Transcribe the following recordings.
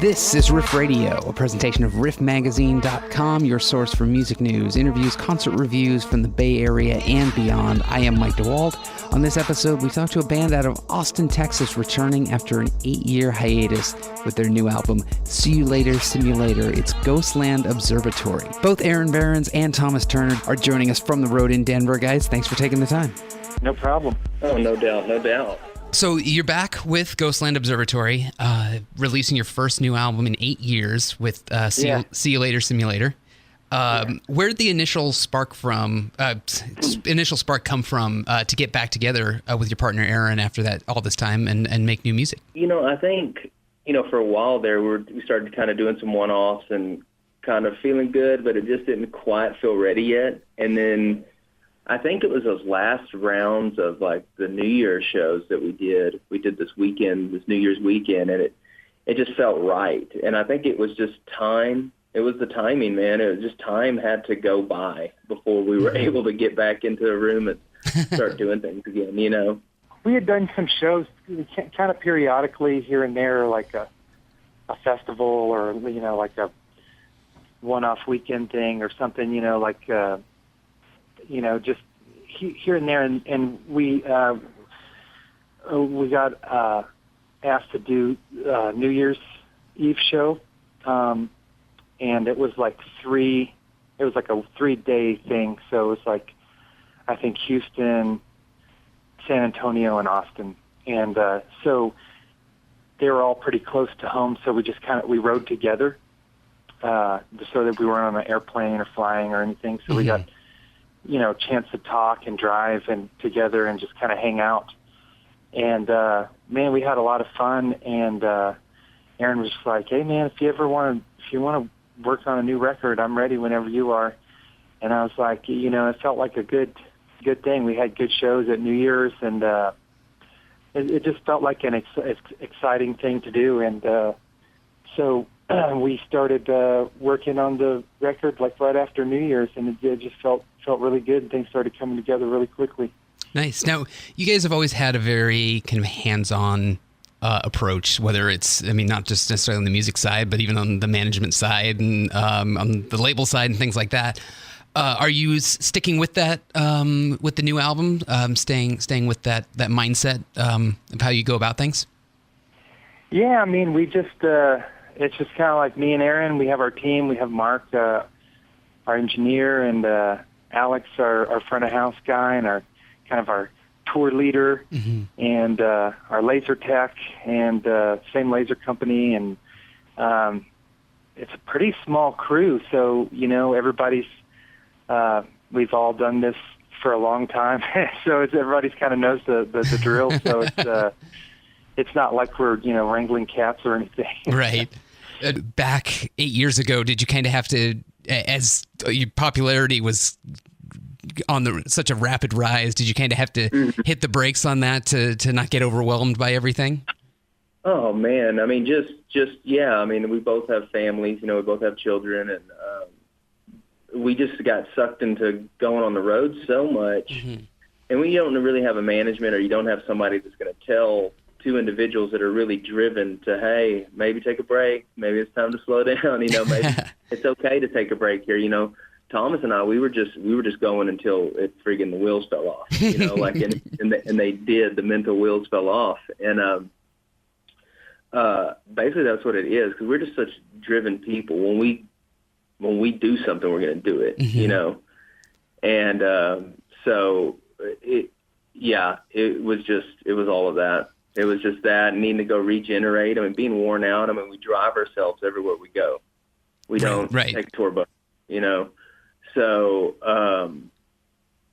This is RIFF RADIO, a presentation of riffmagazine.com, your source for music news, interviews, concert reviews from the Bay Area and beyond. I am Mike DeWald. On this episode, we talk to a band out of Austin, Texas, returning after an 8-year hiatus with their new album, See You Later, Simulator. It's Ghostland Observatory. Both Aaron Behrens and Thomas Turner are joining us from the road in Denver. Guys, thanks for taking the time. No problem. Oh, no doubt, no doubt. So you're back with Ghostland Observatory, releasing your first new album in 8 years with See You Later, Simulator. Where did the initial spark come from to get back together with your partner Aaron after that all this time and make new music? I think for a while there we started kind of doing some one-offs and kind of feeling good, but it just didn't quite feel ready yet. And then I think it was those last rounds of like the New Year's shows that we did. We did this weekend, this New Year's weekend, and it just felt right. And I think it was just time. It was the timing, man. It was just time had to go by before we were able to get back into the room and start doing things again, We had done some shows kind of periodically here and there, like a festival or, like a one-off weekend thing or something, just here and there. And we got asked to do New Year's Eve show. And it was like a 3-day thing. So it was like, I think Houston, San Antonio, and Austin. And so they were all pretty close to home. So we just we rode together so that we weren't on an airplane or flying or anything. So we got, a chance to talk and drive and together and just kind of hang out. And, man, we had a lot of fun. And Aaron was just like, hey, man, if you want to work on a new record, I'm ready whenever you are. And I was like, it felt like a good thing. We had good shows at New Year's, and it just felt like an exciting thing to do. And so we started working on the record like right after New Year's, and it just felt really good, and things started coming together really quickly. Nice. Now, you guys have always had a very kind of hands-on approach, whether it's, not just necessarily on the music side, but even on the management side and on the label side and things like that. Are you sticking with that with the new album, staying with that mindset of how you go about things? Yeah, we just, it's just kind of like me and Aaron. We have our team. We have Mark, our engineer, and Alex, our front of house guy, and our tour leader, and our laser tech, and same laser company, and it's a pretty small crew. So everybody's we've all done this for a long time, so everybody's kind of knows the drill. So it's not like we're wrangling cats or anything. Right. Back 8 years ago, did you kind of have to, as your popularity was on such a rapid rise, did you kind of have to hit the brakes on that to not get overwhelmed by everything? Oh man, yeah. We both have families, we both have children, and we just got sucked into going on the road so much. And when you don't really have a management, or you don't have somebody that's going to tell two individuals that are really driven to, hey, maybe take a break, maybe it's time to slow down, maybe it's okay to take a break here, Thomas and I, we were just going until the wheels fell off, and they did. The mental wheels fell off, and basically that's what it is, because we're just such driven people. When we do something, we're going to do it, and so it was all of that. It was just that needing to go regenerate. being worn out. We drive ourselves everywhere we go. We don't take tour bus, So,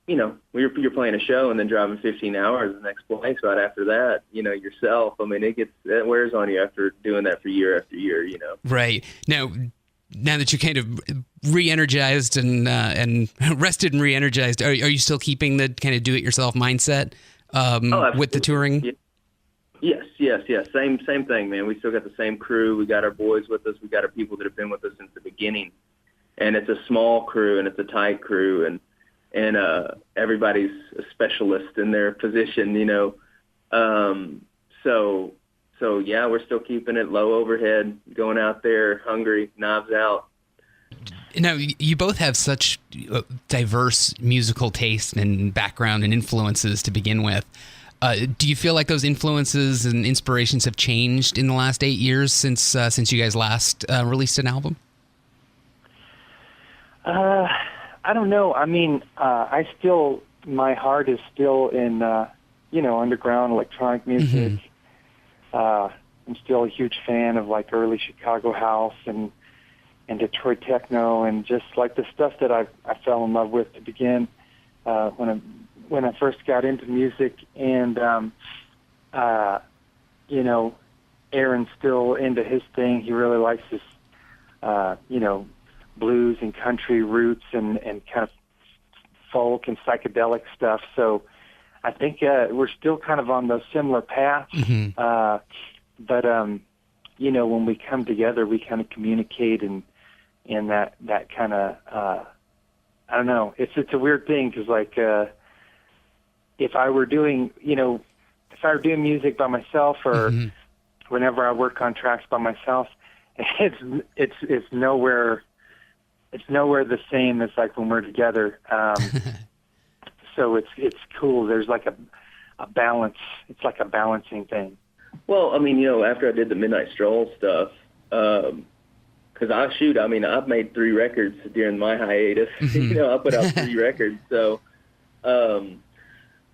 you're playing a show and then driving 15 hours to the next place right after that, yourself. It wears on you after doing that for year after year, Right. Now that you're kind of re-energized and rested and re-energized, are you still keeping the kind of do-it-yourself mindset with the touring? Yeah. Yes. Same thing, man. We still got the same crew. We got our boys with us. We got our people that have been with us since the beginning. And it's a small crew, and it's a tight crew, and everybody's a specialist in their position, So So yeah, we're still keeping it low overhead, going out there hungry, knives out. Now, you both have such diverse musical taste and background and influences to begin with. Do you feel like those influences and inspirations have changed in the last 8 years since you guys last released an album? I don't know. I mean, my heart is still in, underground electronic music. I'm still a huge fan of like early Chicago house and Detroit techno, and just like the stuff that I fell in love with to begin when I first got into music. And Aaron's still into his thing. He really likes his blues and country roots and kind of folk and psychedelic stuff. So I think we're still kind of on those similar paths. But when we come together, we kind of communicate and that kind of I don't know. It's a weird thing because like if I were doing music by myself or whenever I work on tracks by myself, it's nowhere the same as like when we're together. So it's cool. There's like a balance. It's like a balancing thing. Well, I mean, after I did the Midnight Stroll stuff, because I've made 3 records during my hiatus. I put out 3 records. So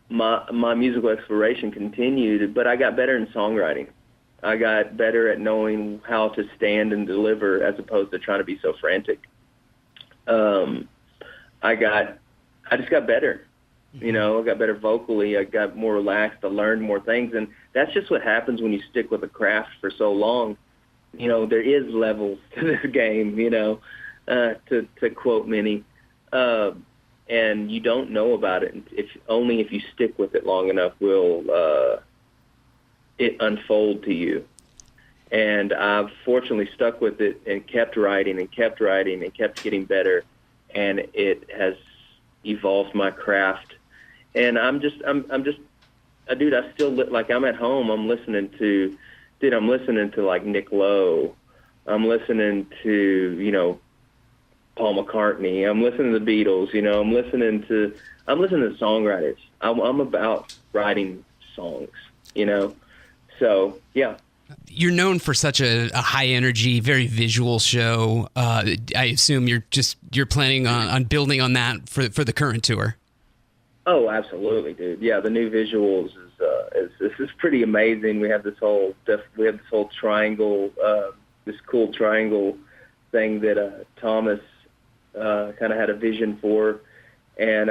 my musical exploration continued, but I got better in songwriting. I got better at knowing how to stand and deliver as opposed to trying to be so frantic. I just got better. I got better vocally. I got more relaxed. I learned more things. And that's just what happens when you stick with a craft for so long. There is levels to this game, to quote many. And you don't know about it. Only if you stick with it long enough will it unfold to you. And I've fortunately stuck with it and kept writing and kept writing and kept getting better. And it has evolved my craft. And I'm just, dude, I still, like, I'm at home, I'm listening to like Nick Lowe. I'm listening to, Paul McCartney. I'm listening to the Beatles, I'm listening to songwriters. I'm about writing songs, So, yeah. You're known for such a high energy, very visual show. I assume you're planning on building on that for the current tour. Oh, absolutely, dude. Yeah, the new visuals is pretty amazing. We have this whole triangle, this cool triangle thing that Thomas kind of had a vision for, and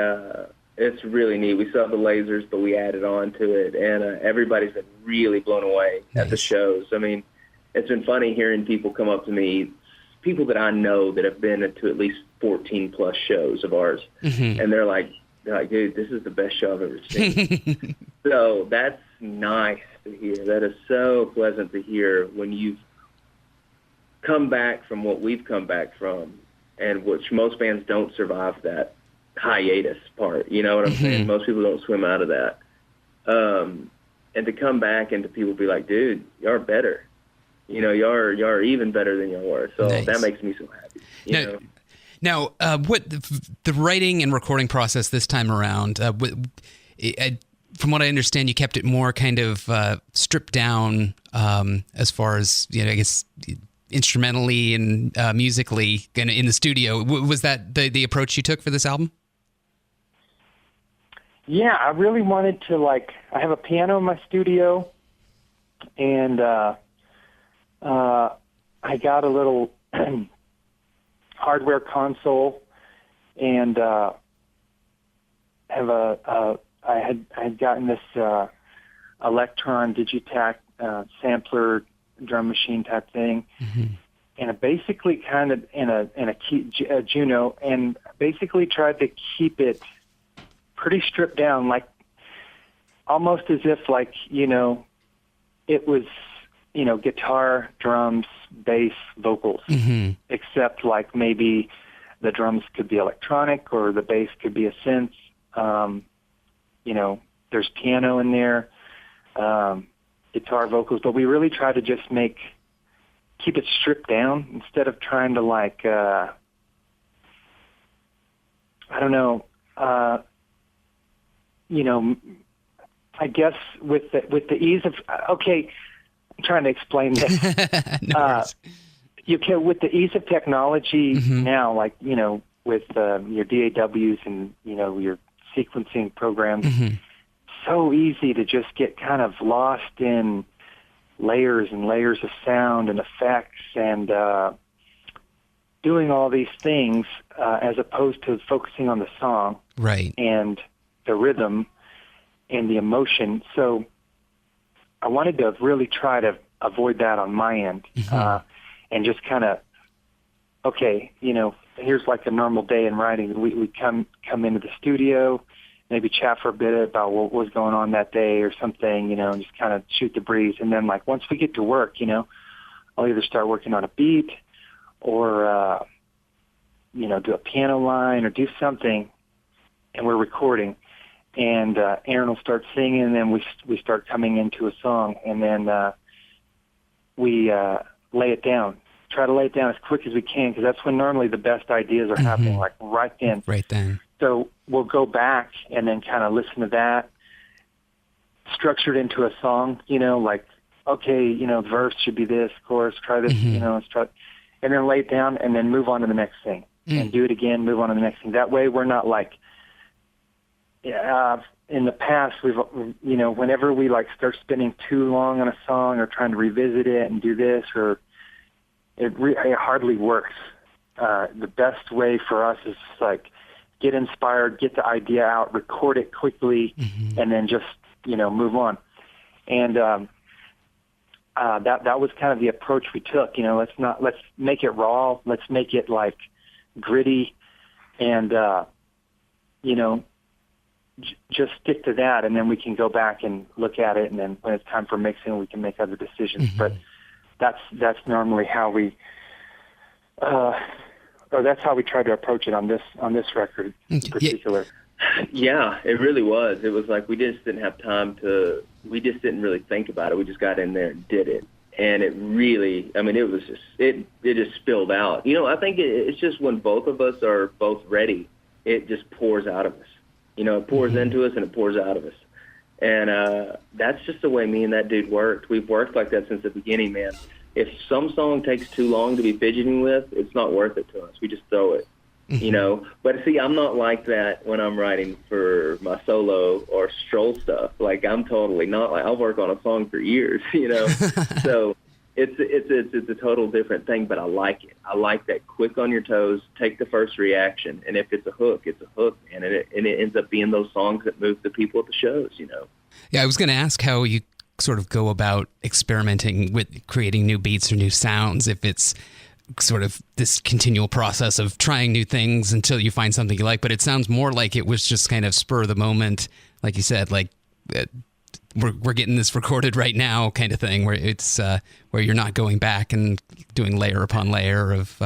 it's really neat. We still have the lasers, but we added on to it, and everybody's been really blown away at the shows. I mean, it's been funny hearing people come up to me, people that I know that have been to at least 14-plus shows of ours, and they're like, dude, this is the best show I've ever seen. So that's nice to hear. That is so pleasant to hear when you've come back from what we've come back from, and which most bands don't survive that hiatus part. You know what I'm saying? Most people don't swim out of that. And to come back and to people be like, dude, you're better. You're even better than you were. So that makes me so happy. You know? Now, what the writing and recording process this time around? From what I understand, you kept it more kind of stripped down as far as I guess instrumentally and musically in the studio. Was that the approach you took for this album? Yeah, I really wanted to I have a piano in my studio, and I got a little hardware console, and I had gotten this Electron Digitac sampler drum machine type thing, and I basically kind of in a Juno, and basically tried to keep it pretty stripped down, like almost as if it was guitar, drums, bass, vocals, except maybe the drums could be electronic or the bass could be a synth. There's piano in there. guitar vocals, but we really try to just keep it stripped down instead of trying to I don't know, I guess with the ease of, okay, I'm trying to explain this. With the ease of technology now, with your DAWs and, your sequencing programs, so easy to just get kind of lost in layers and layers of sound and effects and doing all these things as opposed to focusing on the song and the rhythm and the emotion. So I wanted to really try to avoid that on my end and just kind of, okay, here's like a normal day in writing. We come into the studio, maybe chat for a bit about what was going on that day or something, and just kind of shoot the breeze. And then once we get to work, I'll either start working on a beat or, do a piano line or do something, and we're recording. And Aaron will start singing, and then we start coming into a song, and then we lay it down. Try to lay it down as quick as we can, because that's when normally the best ideas are happening, right then. Right then. So we'll go back and then kind of listen to that, structured into a song, okay, verse should be this, chorus, try this, let's try, and then lay it down and then move on to the next thing and do it again, move on to the next thing. That way we're not in the past, we've, whenever we start spending too long on a song or trying to revisit it and do this, or it hardly works. The best way for us is get inspired, get the idea out, record it quickly, and then just, move on. And that was kind of the approach we took. Let's make it raw. Let's make it gritty, and just stick to that, and then we can go back and look at it, and then when it's time for mixing, we can make other decisions. But that's normally how we, or that's how we try to approach it on this record in particular. Yeah, it really was. It was we just didn't have time we just didn't really think about it. We just got in there and did it. And it really, it was just, it just spilled out. I think it's just when both of us are both ready, it just pours out of us. It pours into us and it pours out of us. And that's just the way me and that dude worked. We've worked like that since the beginning, man. If some song takes too long to be fidgeting with, it's not worth it to us. We just throw it, But see, I'm not like that when I'm writing for my solo or stroll stuff. I'm totally not I'll work on a song for years, So it's a total different thing, but I like it. I like that quick on your toes, take the first reaction, and if it's a hook, man, and it ends up being those songs that move the people at the shows, Yeah, I was going to ask how you sort of go about experimenting with creating new beats or new sounds, if it's sort of this continual process of trying new things until you find something you like, but it sounds more like it was just kind of spur of the moment, like you said, we're getting this recorded right now kind of thing, where it's where you're not going back and doing layer upon layer of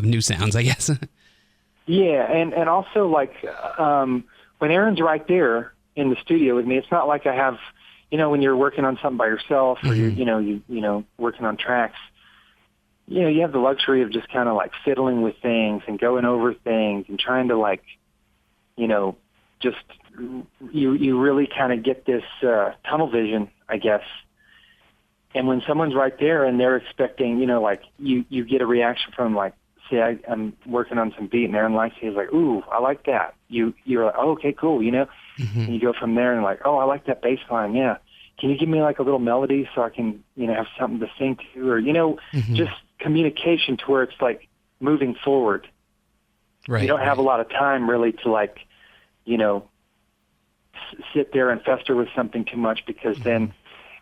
new sounds, I guess. Yeah, and also when Aaron's right there in the studio with me, it's not like I have, when you're working on something by yourself or you working on tracks, you have the luxury of just kind of fiddling with things and going over things and trying to just you really kind of get this tunnel vision, I guess. And when someone's right there and they're expecting, you get a reaction from say I'm working on some beat and Aaron likes it, he's like, ooh, I like that. You're like, oh, okay, cool, and you go from there and oh, I like that bass line, yeah. Can you give me a little melody so I can, have something to sing to, or, just communication to where it's moving forward. Right. You don't have a lot of time really to sit there and fester with something too much, because then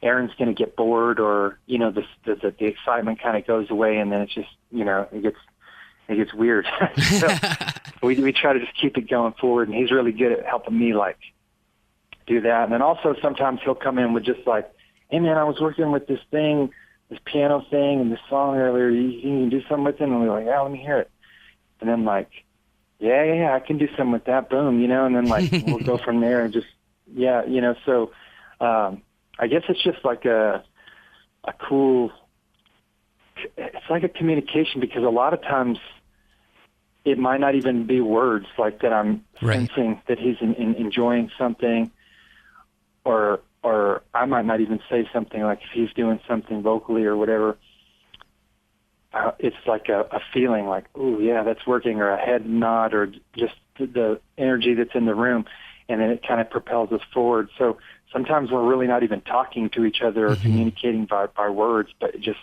Aaron's going to get bored, or, the excitement kind of goes away, and then it's just, it gets weird. So we try to just keep it going forward, and he's really good at helping me do that. And then also sometimes he'll come in with just hey man, I was working with this thing, this piano thing and this song earlier, you can do something with it? And we're like, yeah, let me hear it. And then yeah, I can do something with that, boom, and then we'll go from there and just, so I guess it's just like a cool, it's like a communication, because a lot of times it might not even be words like that. I'm sensing that he's enjoying something, or I might not even say something, like if he's doing something vocally or whatever. It's like a feeling like, oh yeah, that's working, or a head nod, or just the energy that's in the room, and then it kind of propels us forward. So sometimes we're really not even talking to each other or communicating by words, but just,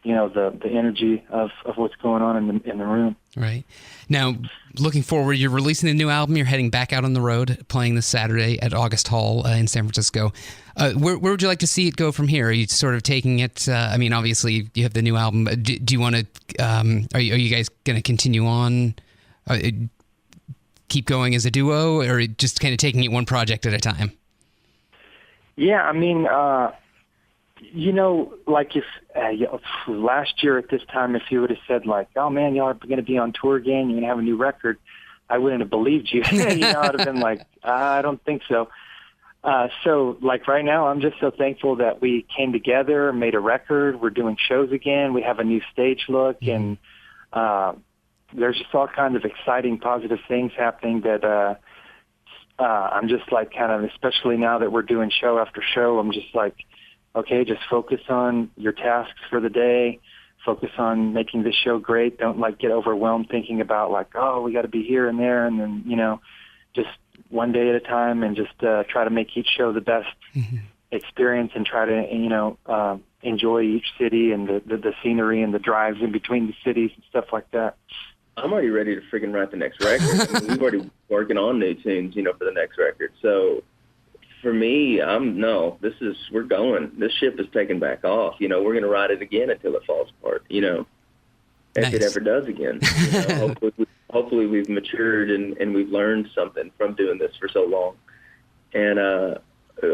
you know, the energy of what's going on in the room. Right. Now, looking forward, you're releasing a new album. You're heading back out on the road, playing this Saturday at August Hall in San Francisco. Where would you like to see it go from here? Are you sort of taking it? I mean, obviously, you have the new album. Do you want to? Are you guys going to continue on? Keep going as a duo, or just kind of taking it one project at a time? Yeah, I mean, you know, like if last year at this time, if you would have said like, oh man, y'all are going to be on tour again, you're going to have a new record, I wouldn't have believed you. You know, I'd have been like, I don't think so. So like right now, I'm just so thankful that we came together, made a record. We're doing shows again. We have a new stage look, and there's just all kinds of exciting, positive things happening that I'm just like kind of, especially now that we're doing show after show, I'm just like, okay, just focus on your tasks for the day. Focus on making this show great. Don't like get overwhelmed thinking about like, oh, we got to be here and there, and then, you know, just one day at a time, and just try to make each show the best experience, and try to, you know, enjoy each city and the scenery and the drives in between the cities and stuff like that. I'm already ready to freaking write the next record. I mean, we've already working on new tunes, you know, for the next record. So for me, we're going. This ship is taking back off. You know, we're going to ride it again until it falls apart, you know, if it ever does again. You know, hopefully we've matured and we've learned something from doing this for so long. And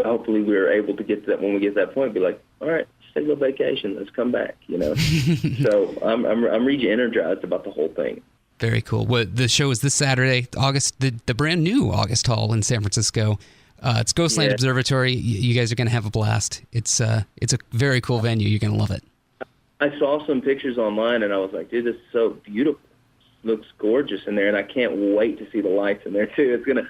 hopefully we're able to get to that, when we get to that point, be like, all right, let's take a vacation. Let's come back, you know. So I'm re-energized about the whole thing. Very cool. Well, the show is this Saturday, August, the brand new August Hall in San Francisco. It's Ghostland Observatory. You guys are going to have a blast. It's a very cool venue. You're going to love it. I saw some pictures online, and I was like, dude, this is so beautiful. It looks gorgeous in there, and I can't wait to see the lights in there, too. It's going to...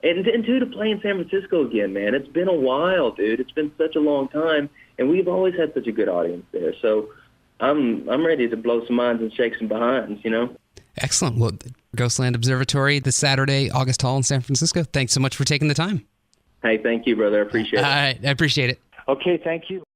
And too, to play in San Francisco again, man. It's been a while, dude. It's been such a long time, and we've always had such a good audience there. So I'm ready to blow some minds and shake some behinds, you know? Excellent. Well, Ghostland Observatory this Saturday, August Hall in San Francisco. Thanks so much for taking the time. Hey, thank you, brother. I appreciate it. All right. I appreciate it. Okay, thank you.